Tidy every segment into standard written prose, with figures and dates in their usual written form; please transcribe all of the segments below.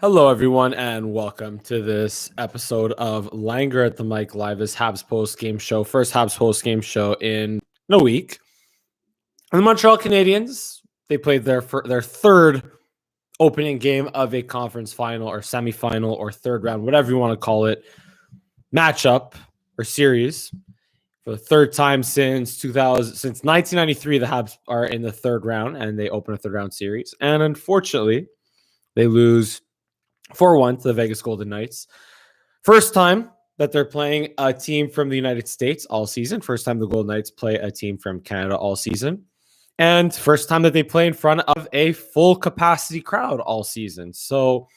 Hello, everyone, and welcome to this episode of Langer at the Mic Live, this Habs post-game show, first Habs post-game show in a week. And the Montreal Canadiens, they played their third opening game of a conference final or semifinal or third round, whatever you want to call it, matchup or series. For the third time since 1993, the Habs are in the third round, and they open a third round series. And unfortunately, they lose 4-1 to the Vegas Golden Knights. First time that they're playing a team from the United States all season. First time the Golden Knights play a team from Canada all season. And first time that they play in front of a full capacity crowd all season. So,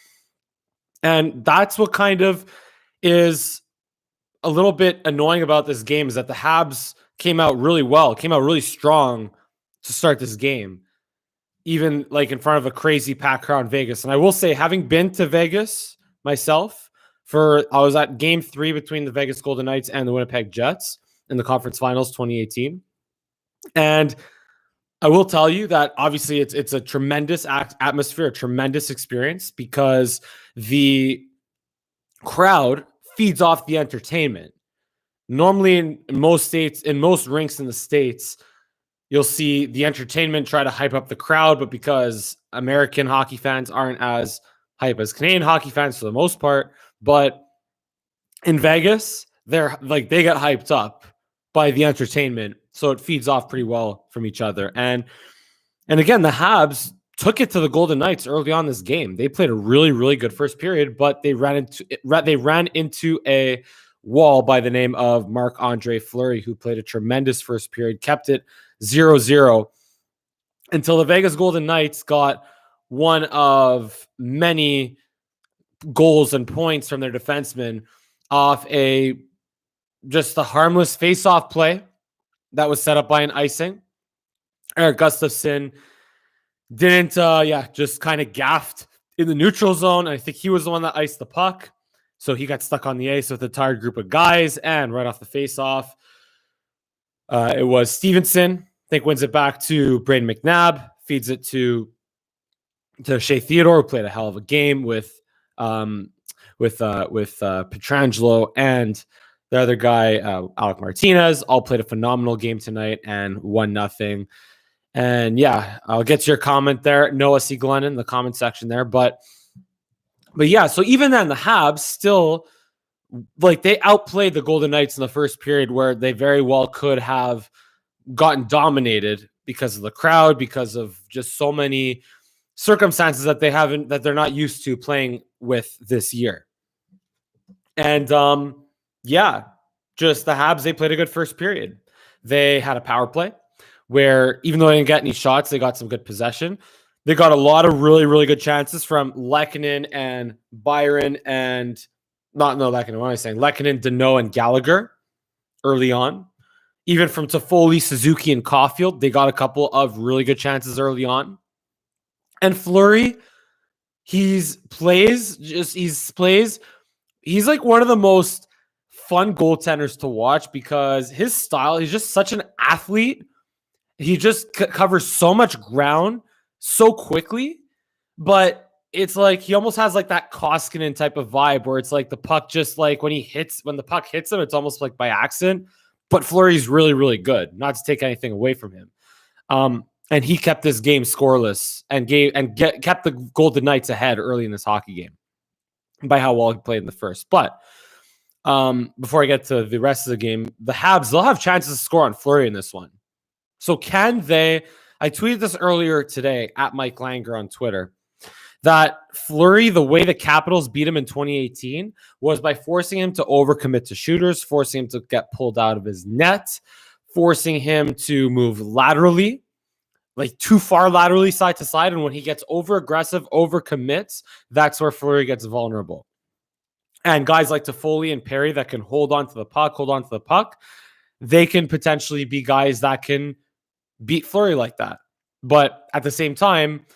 and that's what kind of is a little bit annoying about this game, is that the Habs came out really well, came out really strong to start this game, even like in front of a crazy packed crowd in Vegas. And I will say, having been to Vegas myself, I was at game 3 between the Vegas Golden Knights and the Winnipeg Jets in the conference finals 2018. And I will tell you that obviously it's a tremendous atmosphere, a tremendous experience, because the crowd feeds off the entertainment. Normally in most states, in most rinks in the States, you'll see the entertainment try to hype up the crowd, but because American hockey fans aren't as hype as Canadian hockey fans for the most part, but in Vegas, they get hyped up by the entertainment, so it feeds off pretty well from each other. And again, the Habs took it to the Golden Knights early on this game. They played a really, really good first period, but they ran into a wall by the name of Marc-Andre Fleury, who played a tremendous first period, kept it 0-0 until the Vegas Golden Knights got one of many goals and points from their defensemen off just a harmless face-off play that was set up by an icing. Erik Gustafsson didn't, just kind of gaffed in the neutral zone. I think he was the one that iced the puck. So he got stuck on the ice with a tired group of guys, and right off the face-off, it was Stevenson, I think, wins it back to Braden McNabb, feeds it to Shea Theodore, who played a hell of a game with Pietrangelo and the other guy, Alec Martinez, all played a phenomenal game tonight and 1-0. And yeah, I'll get to your comment there, Noah C. Glennon, in the comment section there. But yeah, so even then, the Habs still, they outplayed the Golden Knights in the first period, where they very well could have gotten dominated because of the crowd, because of just so many circumstances that they're not used to playing with this year. And just the Habs, they played a good first period. They had a power play where, even though they didn't get any shots, they got some good possession. They got a lot of really, really good chances from Lehkonen and Byron and Lehkonen, Deneau, and Gallagher early on. Even from Toffoli, Suzuki, and Caulfield, they got a couple of really good chances early on. And Fleury, he's like one of the most fun goaltenders to watch, because his style, he's just such an athlete. He just covers so much ground so quickly, but it's like he almost has like that Koskinen type of vibe, where it's like the puck just like when the puck hits him, it's almost like by accident. But Fleury's really, really good. Not to take anything away from him. And he kept this game scoreless and kept the Golden Knights ahead early in this hockey game by how well he played in the first. But before I get to the rest of the game, the Habs, they'll have chances to score on Fleury in this one. So can they? I tweeted this earlier today at Mike Langer on Twitter, that Fleury, the way the Capitals beat him in 2018 was by forcing him to overcommit to shooters, forcing him to get pulled out of his net, forcing him to move laterally, like too far laterally side to side. And when he gets over-aggressive, overcommits, that's where Fleury gets vulnerable. And guys like Toffoli and Perry that can hold on to the puck, they can potentially be guys that can beat Fleury like that. But at the same time,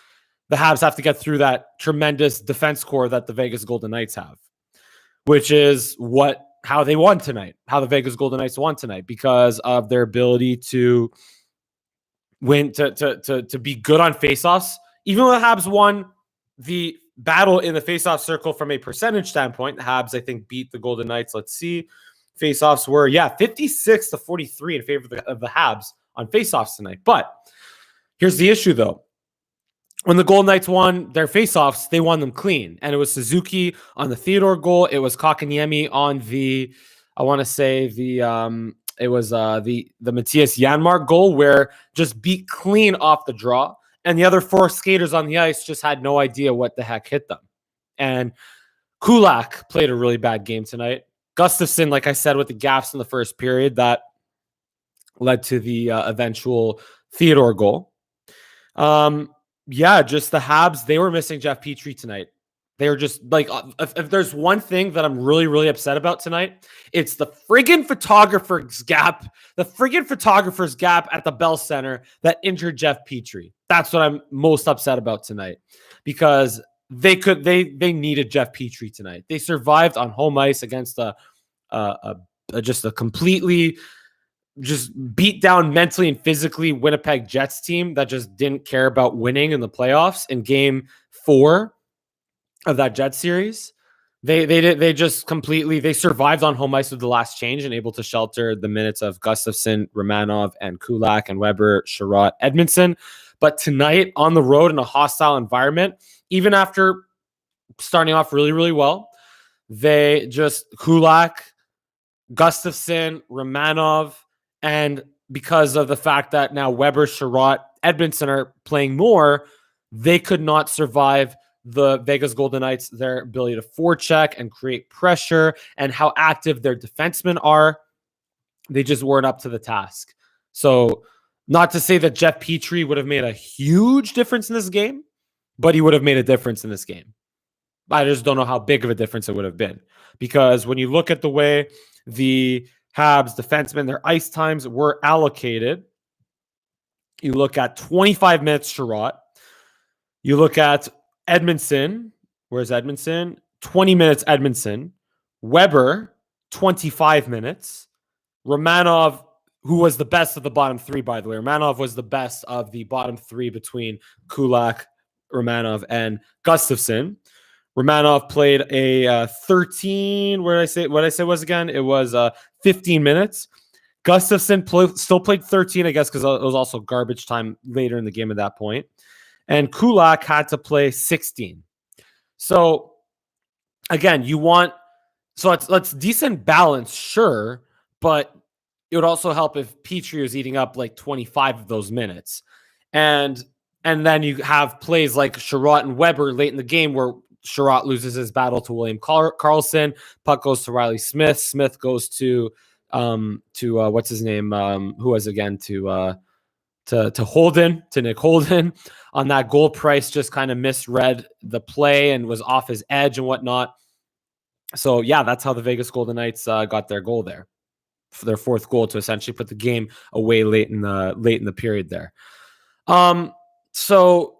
the Habs have to get through that tremendous defense core that the Vegas Golden Knights have, which is how they won tonight, how the Vegas Golden Knights won tonight, because of their ability to win, to be good on faceoffs. Even though the Habs won the battle in the faceoff circle from a percentage standpoint, the Habs, I think, beat the Golden Knights. Let's see. Faceoffs were, 56-43 in favor of the Habs on faceoffs tonight. But here's the issue, though. When the Golden Knights won their faceoffs, they won them clean. And it was Suzuki on the Theodore goal. It was Kotkaniemi on the, I want to say the Matthias Janmark goal, where just beat clean off the draw. And the other four skaters on the ice just had no idea what the heck hit them. And Kulak played a really bad game tonight. Gustafsson, like I said, with the gaffes in the first period, that led to the eventual Theodore goal. Just the Habs, they were missing Jeff Petry tonight. They were just like, if there's one thing that I'm really, really upset about tonight, it's the friggin' photographer's gap at the Bell Center that injured Jeff Petry. That's what I'm most upset about tonight, because they needed Jeff Petry tonight. They survived on home ice against a completely just beat down mentally and physically Winnipeg Jets team that just didn't care about winning in the playoffs in game 4 of that Jets series. They survived on home ice with the last change and able to shelter the minutes of Gustafsson, Romanov, and Kulak, and Weber, Sherratt, Edmondson. But tonight on the road in a hostile environment, even after starting off really, really well, they just Kulak, Gustafsson, Romanov, and because of the fact that now Weber, Sherratt, Edmondson are playing more, they could not survive the Vegas Golden Knights, their ability to forecheck and create pressure and how active their defensemen are. They just weren't up to the task. So not to say that Jeff Petry would have made a huge difference in this game, but he would have made a difference in this game. I just don't know how big of a difference it would have been, because when you look at the way the Habs defensemen, their ice times were allocated, you look at 25 minutes Sherratt, you look at Edmondson, where's Edmondson? 20 minutes Edmondson. Weber, 25 minutes. Romanov, who was the best of the bottom three, by the way. Romanov was the best of the bottom three between Kulak, Romanov, and Gustafsson. Romanov played a 13, what did I say was again? It was 15 minutes. Gustafsson still played 13, I guess, because it was also garbage time later in the game at that point. And Kulak had to play 16. So again, it's decent balance, sure, but it would also help if Petry was eating up like 25 of those minutes. And then you have plays like Sherratt and Weber late in the game where Sherratt loses his battle to William Karlsson, puck goes to Riley Smith, Smith goes to what's his name? Who was again to Holden, to Nick Holden. On that goal, Price just kind of misread the play and was off his edge and whatnot. So yeah, that's how the Vegas Golden Knights got their goal there, for their fourth goal to essentially put the game away late in the period there. So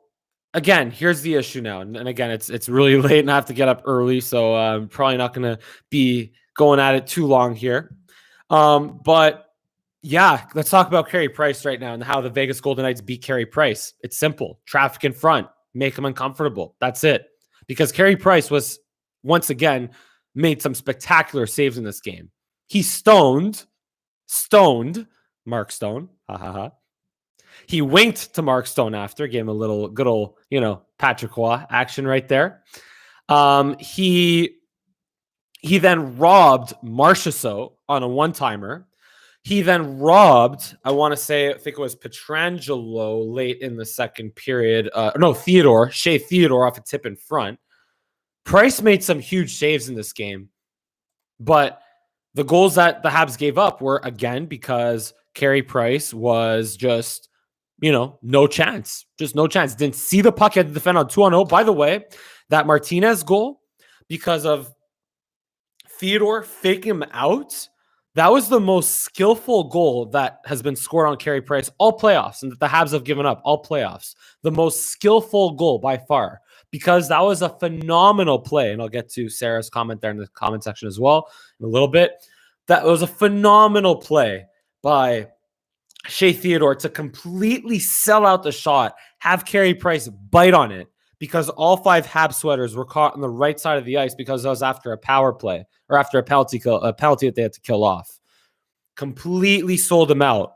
again, here's the issue now, and again, it's really late and I have to get up early, so I'm probably not going to be going at it too long here. But yeah, let's talk about Carey Price right now and how the Vegas Golden Knights beat Carey Price. It's simple. Traffic in front. Make them uncomfortable. That's it. Because Carey Price was, once again, made some spectacular saves in this game. He stoned Mark Stone. Ha ha ha. He winked to Mark Stone after, gave him a little good old, Patrick Roy action right there. He then robbed Marchessault on a one-timer. He then robbed, I think it was Pietrangelo late in the second period. Theodore, Shea Theodore off a tip in front. Price made some huge saves in this game, but the goals that the Habs gave up were, again, because Carey Price was just, no chance. Just no chance. Didn't see the puck, had to defend on 2-on-0. By the way, that Martinez goal, because of Theodore faking him out, that was the most skillful goal that has been scored on Carey Price all playoffs, and that the Habs have given up all playoffs. The most skillful goal by far, because that was a phenomenal play. And I'll get to Sarah's comment there in the comment section as well in a little bit. That was a phenomenal play by Shea Theodore to completely sell out the shot, have Carey Price bite on it, because all 5 Habs sweaters were caught on the right side of the ice because that was after a power play or after a penalty that they had to kill off. Completely sold them out,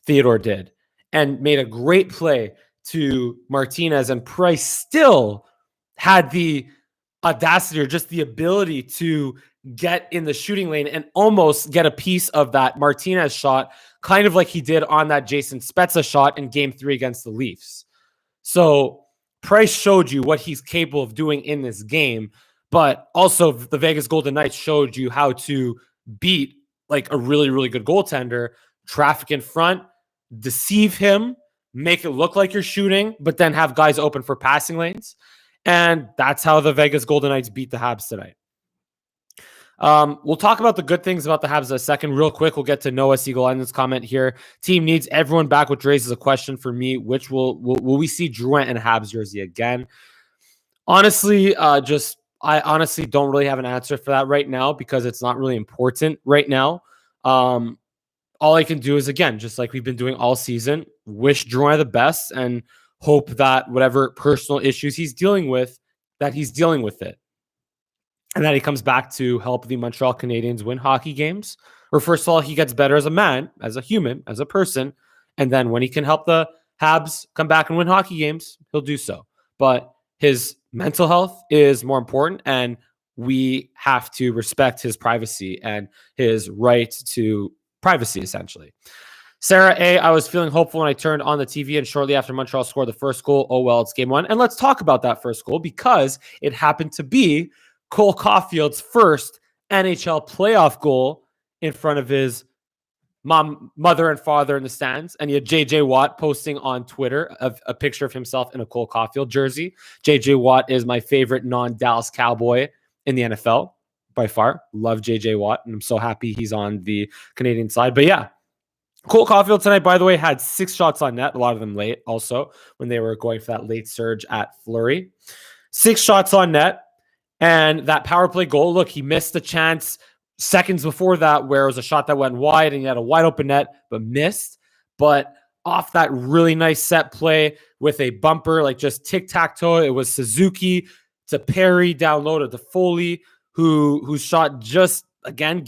Theodore did, and made a great play to Martinez, and Price still had the audacity or just the ability to get in the shooting lane and almost get a piece of that Martinez shot, kind of like he did on that Jason Spezza shot in Game 3 against the Leafs. So Price showed you what he's capable of doing in this game, but also the Vegas Golden Knights showed you how to beat like a really, really good goaltender, traffic in front, deceive him, make it look like you're shooting, but then have guys open for passing lanes. And that's how the Vegas Golden Knights beat the Habs tonight. We'll talk about the good things about the Habs in a second. Real quick, we'll get to Noah Siegel-Island's comment here. Team needs everyone back, which raises a question for me, which will we see Drouin in a Habs jersey again? Honestly, I honestly don't really have an answer for that right now because it's not really important right now. All I can do is, again, just like we've been doing all season, wish Drouin the best and hope that whatever personal issues he's dealing with, that he's dealing with it. And that he comes back to help the Montreal Canadiens win hockey games. Or first of all, he gets better as a man, as a human, as a person. And then when he can help the Habs come back and win hockey games, he'll do so. But his mental health is more important, and we have to respect his privacy and his right to privacy, essentially. Sarah A., I was feeling hopeful when I turned on the TV and shortly after Montreal scored the first goal. Oh, well, it's game 1. And let's talk about that first goal because it happened to be Cole Caulfield's first NHL playoff goal in front of his mother and father in the stands. And he had JJ Watt posting on Twitter a picture of himself in a Cole Caulfield jersey. JJ Watt is my favorite non-Dallas Cowboy in the NFL by far. Love JJ Watt, and I'm so happy he's on the Canadian side. But yeah, Cole Caulfield tonight, by the way, had 6 shots on net, a lot of them late also when they were going for that late surge at Fleury. 6 shots on net. And that power play goal, look, he missed a chance seconds before that where it was a shot that went wide and he had a wide open net but missed. But off that really nice set play with a bumper, like just tic-tac-toe, it was Suzuki to Perry, down low to Foley, who shot just, again,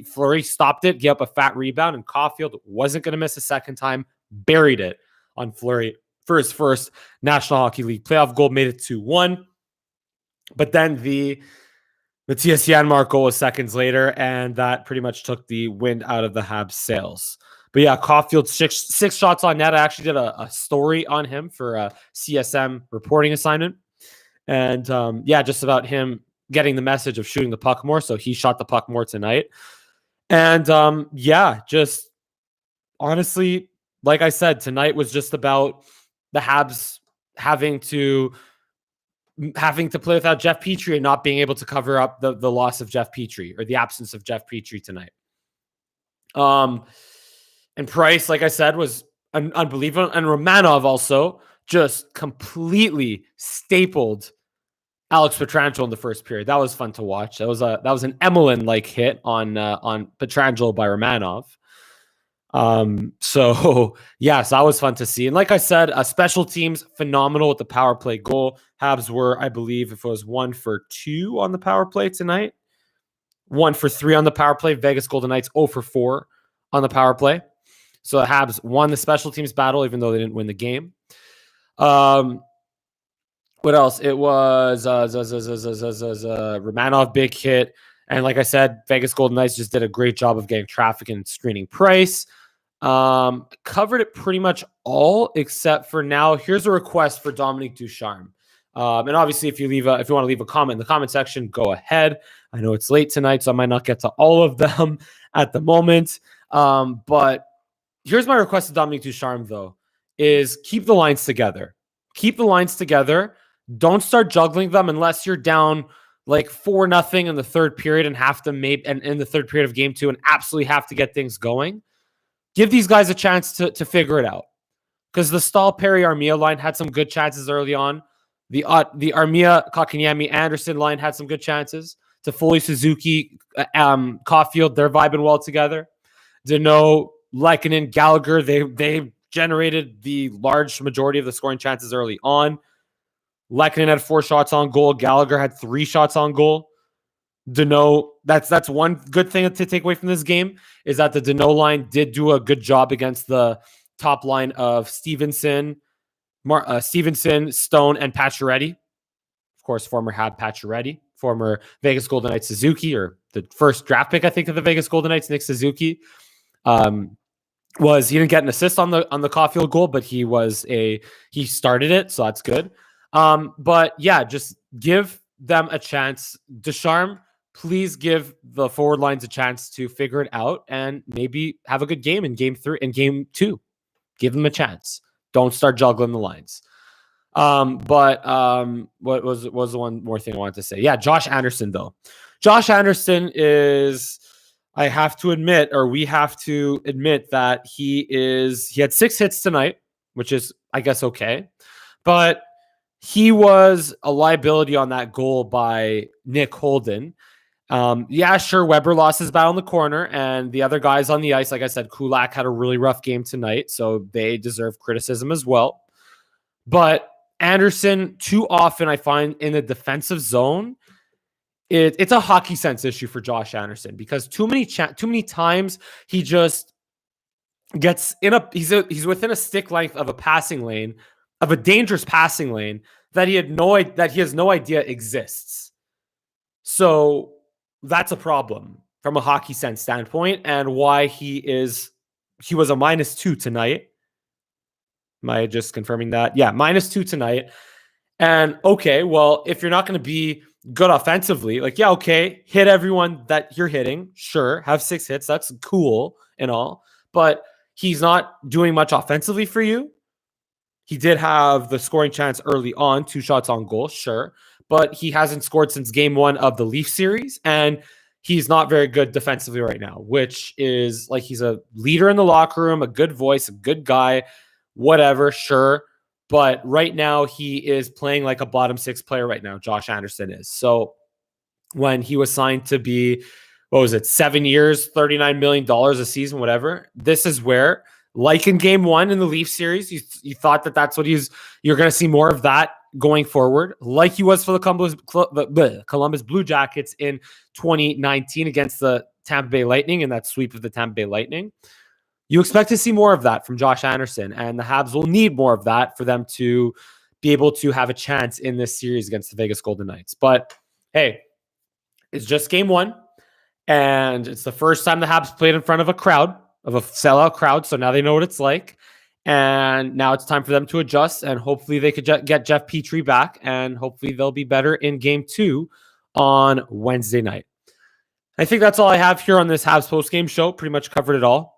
Fleury stopped it, gave up a fat rebound, and Caulfield wasn't going to miss a second time, buried it on Fleury for his first National Hockey League playoff goal, made it 2-1. But then the Matthias Janmark goal was seconds later, and that pretty much took the wind out of the Habs' sails. But yeah, Caulfield, six shots on net. I actually did a story on him for a CSM reporting assignment. And just about him getting the message of shooting the puck more. So he shot the puck more tonight. And just honestly, like I said, tonight was just about the Habs having to play without Jeff Petry and not being able to cover up the loss of Jeff Petry or the absence of Jeff Petry tonight. And Price, like I said, was unbelievable. And Romanov also just completely stapled Alex Pietrangelo in the first period. That was fun to watch. That was an Emelin-like hit on Pietrangelo by Romanov. So that was fun to see. And like I said, special teams, phenomenal with the power play goal. Habs were, I believe, if it was 1 for 2 on the power play tonight, 1 for 3 on the power play. Vegas Golden Knights 0 for 4 on the power play. So the Habs won the special teams battle, even though they didn't win the game. What else? It was Romanov big hit. And like I said, Vegas Golden Knights just did a great job of getting traffic and screening Price. Covered it pretty much all except for now. Here's a request for Dominique Ducharme. And obviously, if you want to leave a comment in the comment section, go ahead. I know it's late tonight, so I might not get to all of them at the moment. But here's my request to Dominique Ducharme, though, is keep the lines together. Keep the lines together. Don't start juggling them unless you're down like 4-0 in the third period and have to and in the third period of game 2 and absolutely have to get things going. Give these guys a chance to figure it out. Because the Stahl-Perry-Armia line had some good chances early on. The Armia-Kotkaniemi-Anderson line had some good chances. Toffoli, Suzuki, Caulfield, they're vibing well together. Deneau, Lehkonen, Gallagher, they generated the large majority of the scoring chances early on. Lehkonen had 4 shots on goal. Gallagher had 3 shots on goal. Danault, that's one good thing to take away from this game, is that the Danault line did do a good job against the top line of Stevenson, Stone, and Pacioretty. Of course, former Hab Pacioretty, former Vegas Golden Knights Suzuki, or the first draft pick, I think, of the Vegas Golden Knights, Nick Suzuki. He didn't get an assist on the Caulfield goal, but he started it, so that's good. But yeah, just give them a chance. Ducharme, please give the forward lines a chance to figure it out and maybe have a good game in game 3 and game 2. Give them a chance. Don't start juggling the lines. What was the one more thing I wanted to say? Yeah, Josh Anderson, though. Josh Anderson is, we have to admit that he had 6 hits tonight, which is, I guess, okay. But he was a liability on that goal by Nick Holden. Yeah, sure, Weber lost his battle in the corner, and the other guys on the ice, like I said, Kulak had a really rough game tonight, so they deserve criticism as well. But Anderson, too often, I find in the defensive zone, it's a hockey sense issue for Josh Anderson, because too many times he just gets he's within a stick length of a passing lane, of a dangerous passing lane that he has no idea exists. So that's a problem from a hockey sense standpoint, and why he was a -2 tonight. Am I just confirming that? Yeah, -2 tonight. And okay, well, if you're not going to be good offensively, hit everyone that you're hitting. Sure, have 6 hits. That's cool and all. But he's not doing much offensively for you. He did have the scoring chance early on, 2 shots on goal, sure. But he hasn't scored since game 1 of the Leaf series. And he's not very good defensively right now, which is he's a leader in the locker room, a good voice, a good guy, whatever, sure. But right now, he is playing like a bottom 6 player right now, Josh Anderson is. So when he was signed to be, 7 years, $39 million a season, whatever, this is where, like in game 1 in the Leaf series, you thought that's what you're going to see more of that going forward, like he was for the Columbus Blue Jackets in 2019 against the Tampa Bay Lightning in that sweep of the Tampa Bay Lightning. You expect to see more of that from Josh Anderson, and the Habs will need more of that for them to be able to have a chance in this series against the Vegas Golden Knights. But hey, it's just game 1, and it's the first time the Habs played in front of a sellout crowd, so now they know what it's like. And now it's time for them to adjust, and hopefully they could get Jeff Petry back, and hopefully they'll be better in game 2 on Wednesday night. I think that's all I have here on this Habs post-game show. Pretty much covered it all.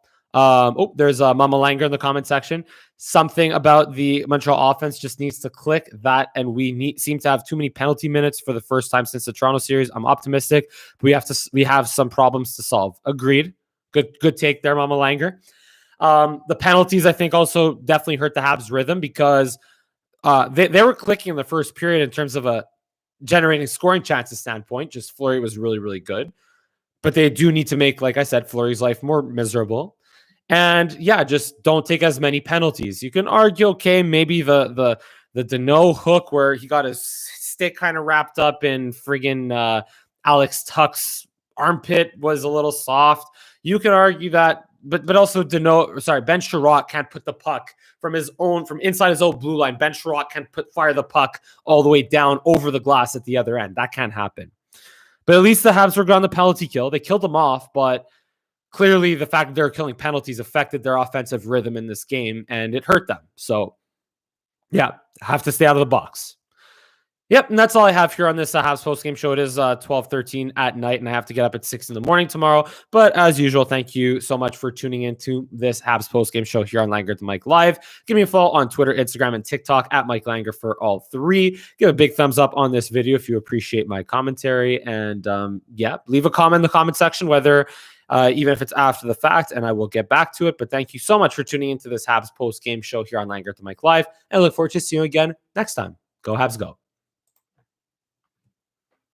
There's Mama Langer in the comment section. Something about the Montreal offense just needs to click, that, and we seem to have too many penalty minutes for the first time since the Toronto series. I'm optimistic, but we have some problems to solve. Agreed. Good take there, Mama Langer. The penalties, I think, also definitely hurt the Habs' rhythm, because they were clicking in the first period in terms of a generating scoring chances standpoint. Just Fleury was really, really good. But they do need to make, like I said, Fleury's life more miserable. And yeah, just don't take as many penalties. You can argue, okay, maybe the Danault hook where he got his stick kind of wrapped up in friggin' Alex Tuck's armpit was a little soft. You can argue that, but also Ben Sherratt can't put the puck from inside his own blue line. Ben Sherratt can't fire the puck all the way down over the glass at the other end. That can't happen. But at least the Habs were on the penalty kill. They killed them off, but clearly the fact that they're killing penalties affected their offensive rhythm in this game, and it hurt them. So, yeah, have to stay out of the box. Yep, and that's all I have here on this Habs post-game show. It is 12:13 at night, and I have to get up at 6 in the morning tomorrow. But as usual, thank you so much for tuning into this Habs post-game show here on Langer to Mike Live. Give me a follow on Twitter, Instagram, and TikTok at Mike Langer for all 3. Give a big thumbs up on this video if you appreciate my commentary. And leave a comment in the comment section, whether even if it's after the fact, and I will get back to it. But thank you so much for tuning into this Habs post-game show here on Langer to Mike Live. And I look forward to seeing you again next time. Go Habs, go.